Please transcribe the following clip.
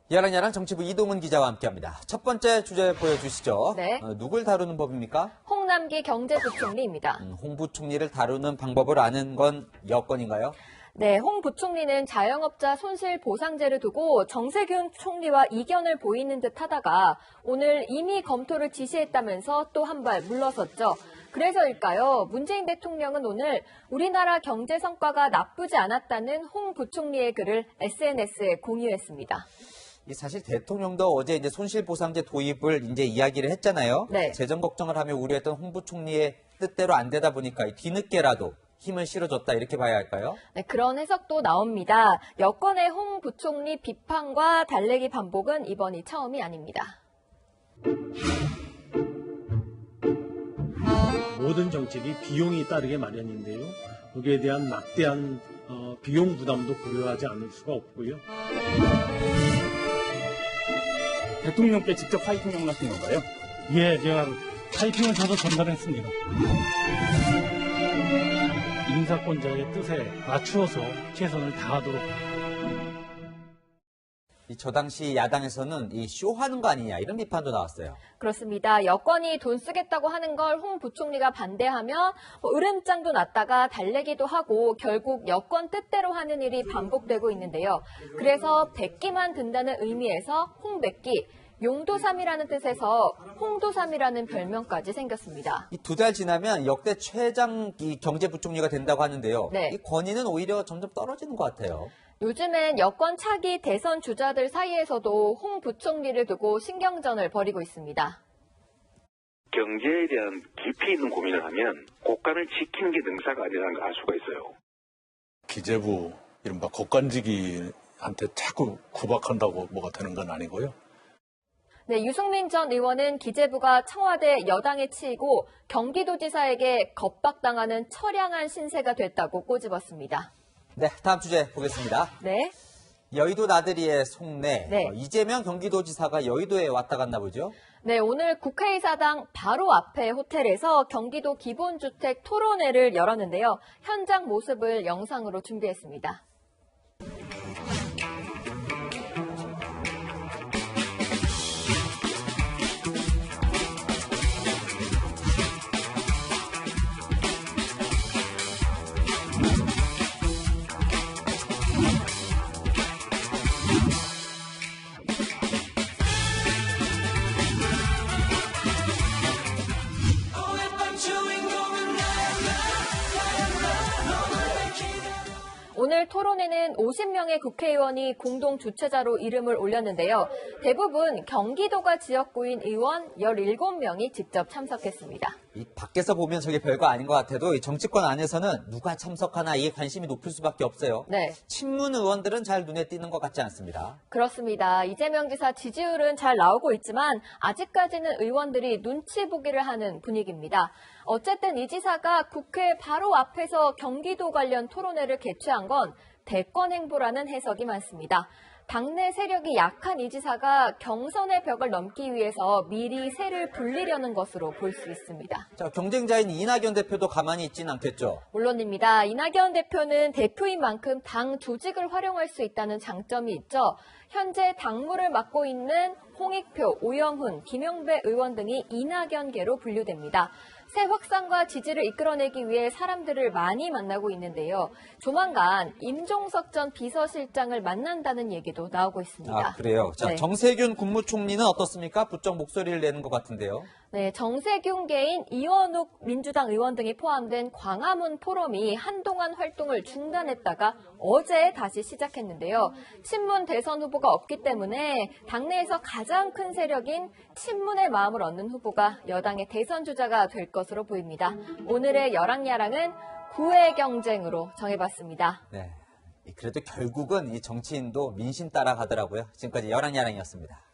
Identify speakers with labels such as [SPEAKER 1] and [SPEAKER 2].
[SPEAKER 1] 야랑야랑 정치부 이동훈 기자와 함께합니다. 첫 번째 주제 보여주시죠.
[SPEAKER 2] 네.
[SPEAKER 1] 누굴 다루는 법입니까?
[SPEAKER 2] 홍남기 경제부총리입니다.
[SPEAKER 1] 홍 부총리를 다루는 방법을 아는 건 여건인가요?
[SPEAKER 2] 네, 홍 부총리는 자영업자 손실보상제를 두고 정세균 총리와 이견을 보이는 듯 하다가 오늘 이미 검토를 지시했다면서 또 한 발 물러섰죠. 그래서일까요? 문재인 대통령은 오늘 우리나라 경제 성과가 나쁘지 않았다는 홍 부총리의 글을 SNS에 공유했습니다.
[SPEAKER 1] 사실 대통령도 어제 이제 손실보상제 도입을 이제 이야기를 했잖아요.
[SPEAKER 2] 네.
[SPEAKER 1] 재정 걱정을 하며 우려했던 홍 부총리의 뜻대로 안 되다 보니까 뒤늦게라도 힘을 실어줬다 이렇게 봐야 할까요?
[SPEAKER 2] 네, 그런 해석도 나옵니다. 여권의 홍 부총리 비판과 달래기 반복은 이번이 처음이 아닙니다.
[SPEAKER 3] 모든 정책이 비용이 따르게 마련인데요. 여기에 대한 막대한 비용 부담도 고려하지 않을 수가 없고요.
[SPEAKER 4] 대통령께 직접 파이팅을 하신 건가요?
[SPEAKER 3] 예, 제가 파이팅을 저도 전달했습니다. 인사권자의 뜻에 맞추어서 최선을 다하도록.
[SPEAKER 1] 저 당시 야당에서는 이 쇼하는 거 아니냐 이런 비판도 나왔어요.
[SPEAKER 2] 그렇습니다. 여권이 돈 쓰겠다고 하는 걸 홍 부총리가 반대하면 으름장도 났다가 달래기도 하고 결국 여권 뜻대로 하는 일이 반복되고 있는데요. 그래서 백기만 든다는 의미에서 홍백기, 용도삼이라는 뜻에서 홍도삼이라는 별명까지 생겼습니다.
[SPEAKER 1] 이 2달 지나면 역대 최장 경제부총리가 된다고 하는데요.
[SPEAKER 2] 네.
[SPEAKER 1] 이 권위는 오히려 점점 떨어지는 것 같아요.
[SPEAKER 2] 요즘엔 여권 차기 대선 주자들 사이에서도 홍 부총리를 두고 신경전을 벌이고 있습니다.
[SPEAKER 5] 경제에 대한 깊이 있는 고민을 하면 국간을 지키는 게 능사가 아니라는 걸 알 수가 있어요.
[SPEAKER 6] 기재부 이른바 국간지기한테 자꾸 구박한다고 뭐가 되는 건 아니고요.
[SPEAKER 2] 네, 유승민 전 의원은 기재부가 청와대 여당에 치이고 경기도지사에게 겁박당하는 처량한 신세가 됐다고 꼬집었습니다.
[SPEAKER 1] 네, 다음 주제 보겠습니다.
[SPEAKER 2] 네.
[SPEAKER 1] 여의도 나들이의 속내.
[SPEAKER 2] 네.
[SPEAKER 1] 이재명 경기도지사가 여의도에 왔다 갔나 보죠?
[SPEAKER 2] 네, 오늘 국회의사당 바로 앞에 호텔에서 경기도 기본주택 토론회를 열었는데요. 현장 모습을 영상으로 준비했습니다. 오늘 토론회는 50명의 국회의원이 공동 주최자로 이름을 올렸는데요. 대부분 경기도가 지역구인 의원 17명이 직접 참석했습니다.
[SPEAKER 1] 이 밖에서 보면 저게 별거 아닌 것 같아도 이 정치권 안에서는 누가 참석하나 이게 관심이 높을 수밖에 없어요.
[SPEAKER 2] 네.
[SPEAKER 1] 친문 의원들은 잘 눈에 띄는 것 같지 않습니다.
[SPEAKER 2] 그렇습니다. 이재명 지사 지지율은 잘 나오고 있지만 아직까지는 의원들이 눈치 보기를 하는 분위기입니다. 어쨌든 이 지사가 국회 바로 앞에서 경기도 관련 토론회를 개최한 건 대권 행보라는 해석이 많습니다. 당내 세력이 약한 이 지사가 경선의 벽을 넘기 위해서 미리 세를 불리려는 것으로 볼 수 있습니다.
[SPEAKER 1] 자, 경쟁자인 이낙연 대표도 가만히 있진 않겠죠?
[SPEAKER 2] 물론입니다. 이낙연 대표는 대표인 만큼 당 조직을 활용할 수 있다는 장점이 있죠. 현재 당무를 맡고 있는 홍익표, 오영훈, 김용배 의원 등이 이낙연계로 분류됩니다. 새 확산과 지지를 이끌어내기 위해 사람들을 많이 만나고 있는데요. 조만간 임종석 전 비서실장을 만난다는 얘기도 나오고 있습니다.
[SPEAKER 1] 아, 그래요? 자,
[SPEAKER 2] 네.
[SPEAKER 1] 정세균 국무총리는 어떻습니까? 부쩍 목소리를 내는 것 같은데요.
[SPEAKER 2] 네, 정세균계인 이원욱 민주당 의원 등이 포함된 광화문 포럼이 한동안 활동을 중단했다가 어제 다시 시작했는데요. 친문 대선 후보가 없기 때문에 당내에서 가장 큰 세력인 친문의 마음을 얻는 후보가 여당의 대선 주자가 될 것으로 보입니다. 오늘의 여랑야랑은 구애 경쟁으로 정해봤습니다.
[SPEAKER 1] 네. 그래도 결국은 이 정치인도 민심 따라가더라고요. 지금까지 여랑야랑이었습니다.